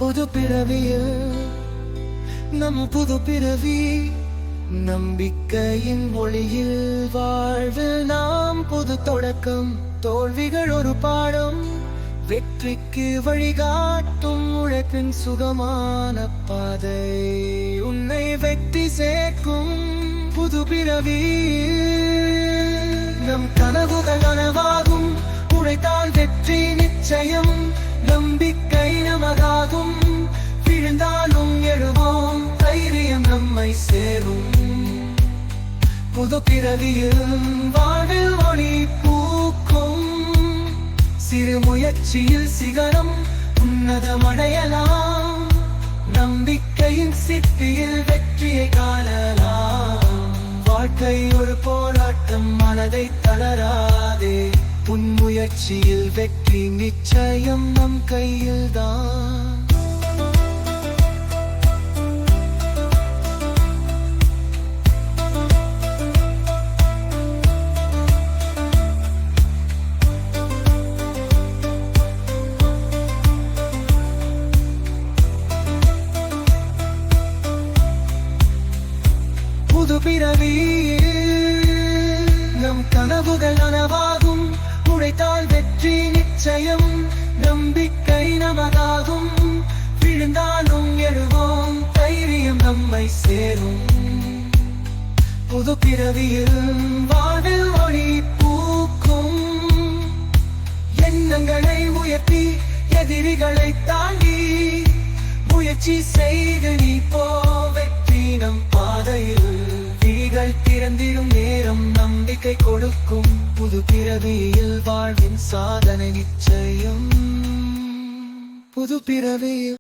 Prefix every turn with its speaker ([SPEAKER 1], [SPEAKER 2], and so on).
[SPEAKER 1] புது பிறவியில் நம் புது பிறவி நம்பிக்கையின் ஒளியில் வாழ்வில் நாம் புது தொடக்கம். தோல்விகள் ஒரு பாடம், வெற்றிக்கு வழிகாட்டும் உழைப்பின் சுகமான பாதை உன்னை வெற்றி சேர்க்கும். புது பிறவி நம் கனவுகள் நனவாகும், உழைத்தால் வெற்றி நிச்சயம். நம்பிக்கை நமதாகும், விழுந்தாலும் எழுவோம், தைரியம் நம்மை சேரும். புது பிறவியில் வாழ்வில் ஒளி பூக்கும், சிறு முயற்சியில் சிகரம் உன்னதமடையலாம். நம்பிக்கையின் சிற்பியில் வெற்றியை காணலாம். வாழ்க்கை ஒரு போராட்டம், மனதை தளராதே. உன் முயற்சியில் வெற்றி நிச்சயம் நம் கையில்தான். புது பிறவியில் நம் கனவுகள் நனவாகும், உழைத்தால் வெற்றி நிச்சயம். நம்பிக்கை நமதாகும், விழுந்தாலும் எழுவோம், தைரியம் நம்மை சேரும். புது பிறவியில் வாழ்வில் ஒளி பூக்கும், எண்ணங்களை உயர்த்தி எதிரிகளை தாண்டி முயற்சி செய்து நீ போ, வெற்றி நம் பாதையில். விழிகள் திறந்திடும் நேரம் நம்பிக்கை கொடுக்கும், புது பிறவியில் வாழ்வின் சாதனை நிச்சயம். புது பிறவியில்